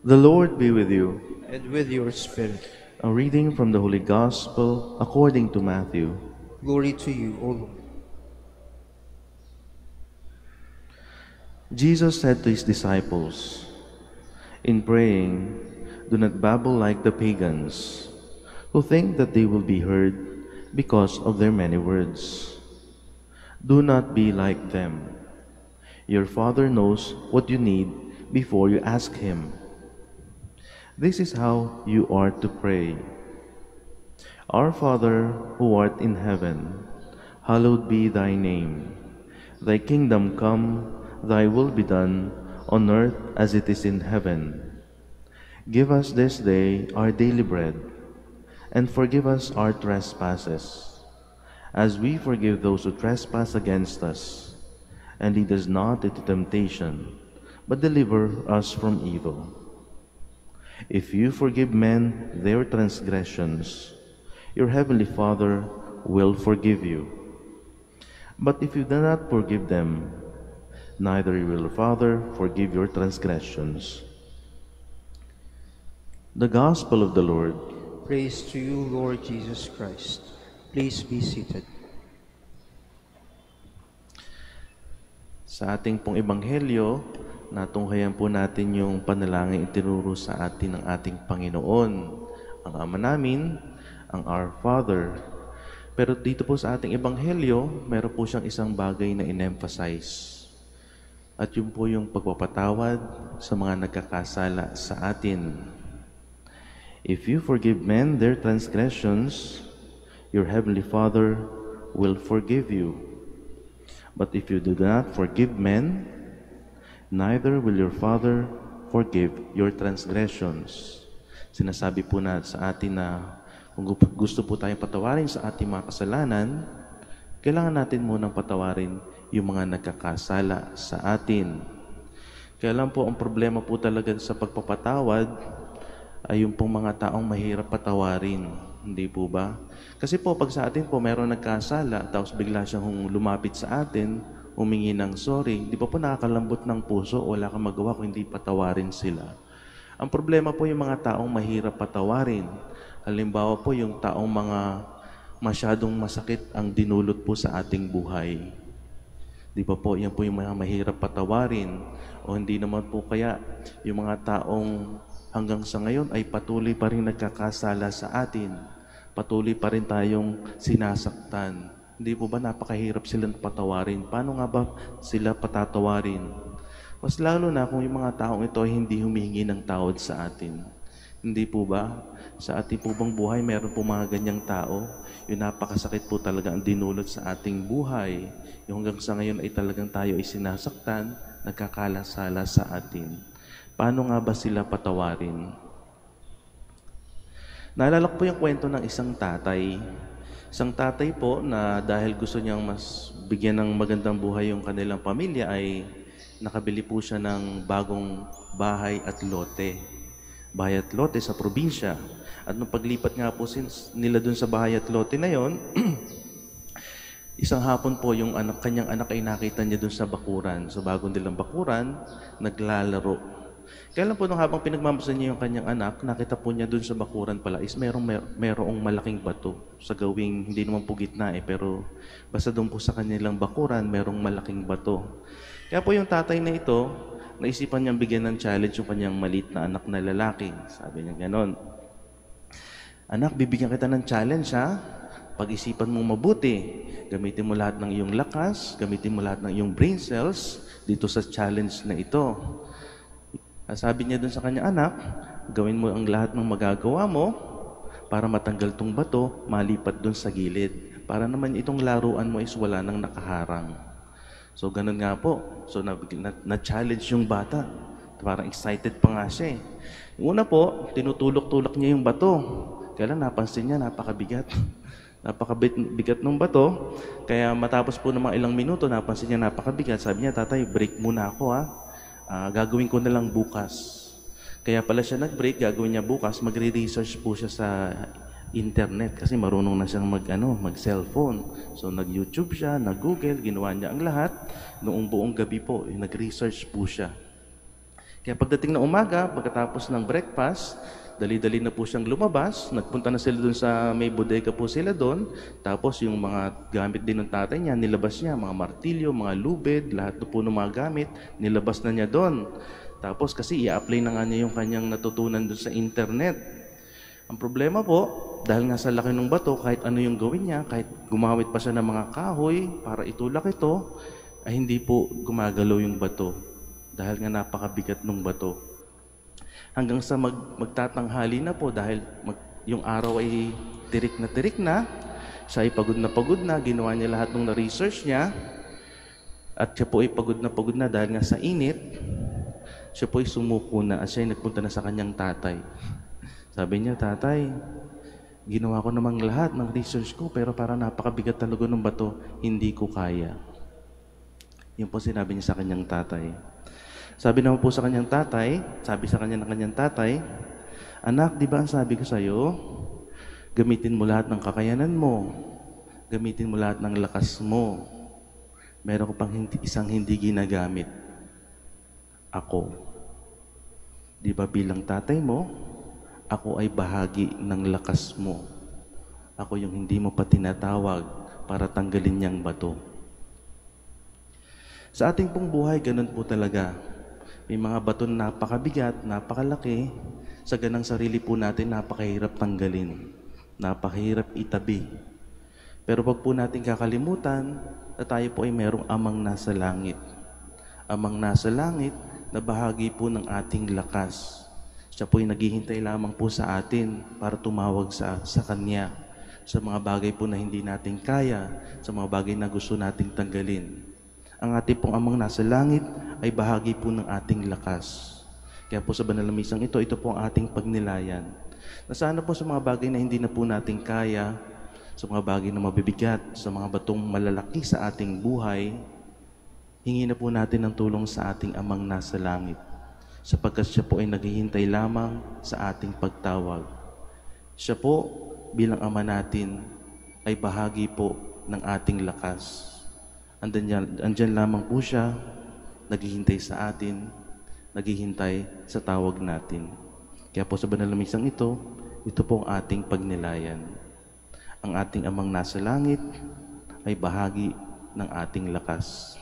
The Lord be with you. And with your spirit. A reading from the Holy Gospel according to Matthew. Glory to you, O Lord. Jesus said to his disciples, "In praying, do not babble like the pagans, who think that they will be heard because of their many words. Do not be like them. Your Father knows what you need before you ask Him. This is how you are to pray. Our Father who art in heaven, hallowed be thy name. Thy kingdom come, thy will be done, on earth as it is in heaven. Give us this day our daily bread, and forgive us our trespasses, as we forgive those who trespass against us. And lead us not into temptation, but deliver us from evil. If you forgive men their transgressions, your heavenly Father will forgive you. But if you do not forgive them, neither will your Father forgive your transgressions." The Gospel of the Lord. Praise to you, Lord Jesus Christ. Please be seated. Sa ating pong ebanghelyo, natunghayan po natin yung panalangin itinuro sa atin ng ating Panginoon, ang Ama namin, ang Our Father. Pero dito po sa ating ebanghelyo, meron po siyang isang bagay na in-emphasize. At yun po yung pagpapatawad sa mga nagkakasala sa atin. If you forgive men their transgressions, your heavenly Father will forgive you. But if you do not forgive men, neither will your Father forgive your transgressions. Sinasabi po na sa atin na kung gusto po tayong patawarin sa ating mga kasalanan, kailangan natin munang patawarin yung mga nagkakasala sa atin. Kaya lang po, ang problema po talaga sa pagpapatawad ay yung pong mga taong mahirap patawarin. Hindi po ba? Kasi po, pag sa atin po mayroong nagkasala, tapos bigla siyang lumapit sa atin, humingi ng sorry, di ba po nakakalambot ng puso, wala kang magawa kung hindi patawarin sila. Ang problema po yung mga taong mahirap patawarin. Halimbawa po yung taong mga masyadong masakit ang dinulot po sa ating buhay. Di ba po, yan po yung mga mahirap patawarin. O hindi naman po kaya yung mga taong hanggang sa ngayon ay patuloy pa rin nagkakasala sa atin. Patuloy pa rin tayong sinasaktan. Hindi po ba napakahirap silang patawarin? Paano nga ba sila patatawarin? Mas lalo na kung yung mga taong ito ay hindi humihingi ng tawad sa atin. Hindi po ba? Sa ating po bang buhay, meron po mga ganyang tao. Yung napakasakit po talaga ang dinulot sa ating buhay. Yung hanggang sa ngayon ay talagang tayo ay sinasaktan, nagkakalasala sa atin. Paano nga ba sila patawarin? Naalala ko po yung kwento ng isang tatay. Isang tatay po na dahil gusto niyang mas bigyan ng magandang buhay yung kanilang pamilya ay nakabili po siya ng bagong bahay at lote. Bahay at lote sa probinsya. At nung paglipat nga po nila dun sa bahay at lote na yon, isang hapon po yung kanyang anak ay nakita niya dun sa bakuran. Sa bagong nilang bakuran, naglalaro. Kaya lang po nung habang pinagmamasan niya yung kanyang anak, nakita po niya dun sa bakuran pala is merong malaking bato sa gawing, hindi naman po gitna pero basta dun po sa kanilang bakuran, merong malaking bato. Kaya po yung tatay na ito, naisipan niyang bigyan ng challenge yung kanyang maliit na anak na lalaki. Sabi niya ganon, "Anak, bibigyan kita ng challenge ha. Pag-isipan mong mabuti. Gamitin mo lahat ng iyong lakas, gamitin mo lahat ng iyong brain cells dito sa challenge na ito." Sabi niya dun sa kanyang anak, "Gawin mo ang lahat ng magagawa mo para matanggal tong bato, malipat dun sa gilid. Para naman itong laruan mo is wala nang nakaharang." So, ganun nga po. So, na-challenge yung bata. Parang excited pa nga siya eh. Yung una po, tinutulok-tulok niya yung bato. Kaya lang napansin niya, napakabigat. Napakabigat ng bato. Kaya matapos po ng mga ilang minuto, napansin niya napakabigat. Sabi niya, "Tatay, break muna ako ha. Gagawin ko na lang bukas." Kaya pala siya nag-break, gagawin niya bukas, magre-research po siya sa internet kasi marunong na siyang mag-cellphone. So nag-YouTube siya, nag-Google, ginawa niya ang lahat. Noong buong gabi po, nag-research po siya. Kaya pagdating ng umaga, pagkatapos ng breakfast, dali-dali na po siyang lumabas. Nagpunta na sila doon sa may bodega po sila doon. Tapos yung mga gamit din ng tatay niya, nilabas niya. Mga martilyo, mga lubid, lahat po ng mga gamit, nilabas na niya doon. Tapos kasi i-apply na nga niya yung kanyang natutunan doon sa internet. Ang problema po, dahil nga sa laki ng bato, kahit ano yung gawin niya, kahit gumamit pa siya ng mga kahoy para itulak ito, ay hindi po gumagalaw yung bato. Dahil nga napakabigat ng bato. Hanggang sa magtatanghali na po dahil yung araw ay tirik na, siya ay pagod na, ginawa niya lahat ng na-research niya, at siya po ay pagod na dahil nga sa init, siya po ay sumuko na at siya ay nagpunta na sa kanyang tatay. Sabi niya, "Tatay, ginawa ko namang lahat ng research ko pero para napakabigat talaga ng bato, hindi ko kaya." Yun po sinabi niya sa kanyang tatay. Sabi naman po sa kanyang tatay, sabi sa kanya ng kanyang tatay, "Anak, di ba ang sabi ko sa'yo, gamitin mo lahat ng kakayanan mo, gamitin mo lahat ng lakas mo. Meron ko pang isang hindi ginagamit. Ako. Di ba bilang tatay mo, ako ay bahagi ng lakas mo. Ako yung hindi mo pa tinatawag para tanggalin niyang bato." Sa ating pong buhay, ganun po talaga. May mga bato na napakabigat, napakalaki, sa ganang sarili po natin napakahirap tanggalin, napakahirap itabi. Pero wag po natin kakalimutan na tayo po ay merong amang nasa langit. Amang nasa langit na bahagi po ng ating lakas. Siya po ay naghihintay lamang po sa atin para tumawag sa Kanya sa mga bagay po na hindi natin kaya, sa mga bagay na gusto nating tanggalin. Ang ating pong amang nasa langit ay bahagi po ng ating lakas. Kaya po sa banal na misang ito po ang ating pagnilayan. Na sana po sa mga bagay na hindi na po natin kaya, sa mga bagay na mabibigat, sa mga batong malalaki sa ating buhay, hingi na po natin ng tulong sa ating amang nasa langit. Sapagkat siya po ay naghihintay lamang sa ating pagtawag. Siya po bilang ama natin ay bahagi po ng ating lakas. Andyan lamang po siya, naghihintay sa atin, naghihintay sa tawag natin. Kaya po sa banal na misang ito po ang ating pagnilayan. Ang ating amang nasa langit ay bahagi ng ating lakas.